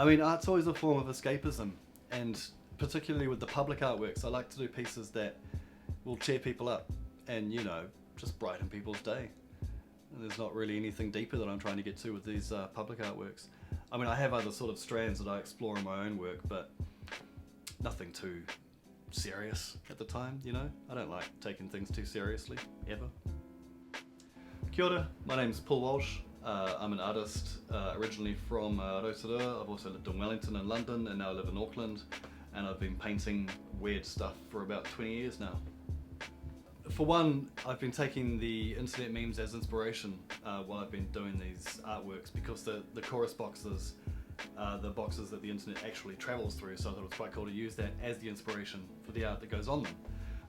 I mean, art's always a form of escapism, and particularly with the public artworks, I like to do pieces that will cheer people up and, just brighten people's day. And there's not really anything deeper that I'm trying to get to with these public artworks. I mean, I have other sort of strands that I explore in my own work, but nothing too serious at the time, I don't like taking things too seriously, ever. Kia ora, my name's Paul Walsh. I'm an artist originally from Rotorua. I've also lived in Wellington and London, and now I live in Auckland, and I've been painting weird stuff for about 20 years now. For one, I've been taking the internet memes as inspiration while I've been doing these artworks, because the chorus boxes are the boxes that the internet actually travels through, so I thought it was quite cool to use that as the inspiration for the art that goes on them.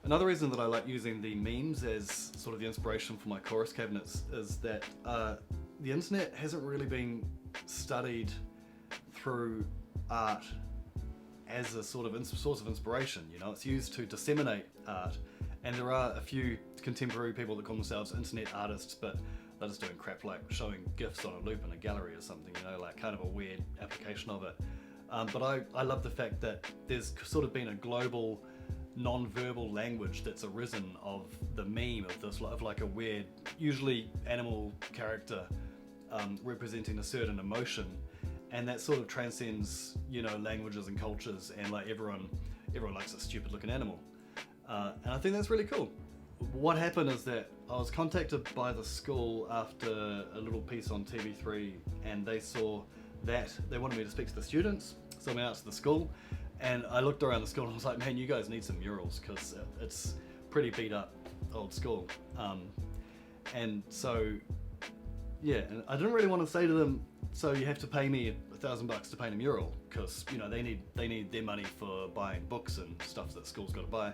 Another reason that I like using the memes as sort of the inspiration for my chorus cabinets is that the internet hasn't really been studied through art as a sort of source of inspiration. It's used to disseminate art, and there are a few contemporary people that call themselves internet artists, but they're just doing crap like showing GIFs on a loop in a gallery or something, like kind of a weird application of it. But I love the fact that there's sort of been a global non-verbal language that's arisen of the meme of like a weird, usually animal character representing a certain emotion, and that sort of transcends languages and cultures, and like everyone likes a stupid looking animal, and I think that's really cool. What happened is that I was contacted by the school after a little piece on TV3, and they saw that they wanted me to speak to the students, so I went out to the school. And I looked around the school and I was like, man, you guys need some murals, because it's pretty beat up old school. And so, yeah, and I didn't really want to say to them, so you have to pay me $1,000 to paint a mural, because they need their money for buying books and stuff that school's got to buy.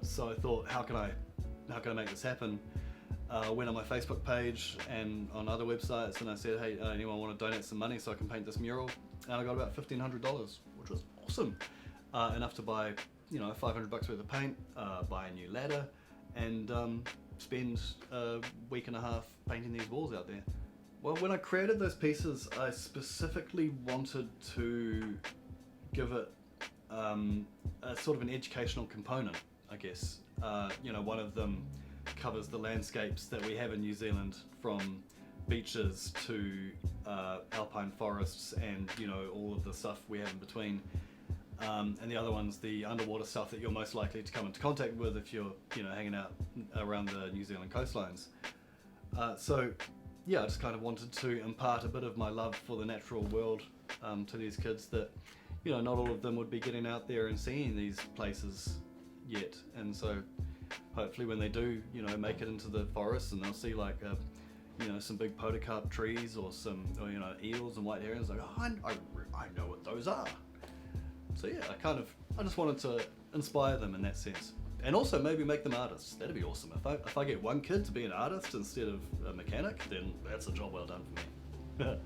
So I thought, how can I make this happen? Went on my Facebook page and on other websites, and I said, hey, anyone want to donate some money so I can paint this mural? And I got about $1,500, which was awesome. Enough to buy, $500 worth of paint, buy a new ladder, and spend a week and a half painting these walls out there. Well, when I created those pieces, I specifically wanted to give it a sort of an educational component, I guess. One of them covers the landscapes that we have in New Zealand, from beaches to alpine forests, and all of the stuff we have in between, and the other one's the underwater stuff that you're most likely to come into contact with if you're hanging out around the New Zealand coastlines. So yeah, I just kind of wanted to impart a bit of my love for the natural world to these kids that not all of them would be getting out there and seeing these places yet, and so hopefully when they do make it into the forest and they'll see like some big podocarp trees or some eels and white herons, like, oh, I know what those are. So yeah, I just wanted to inspire them in that sense, and also maybe make them artists. That'd be awesome. If I get one kid to be an artist instead of a mechanic, then that's a job well done for me.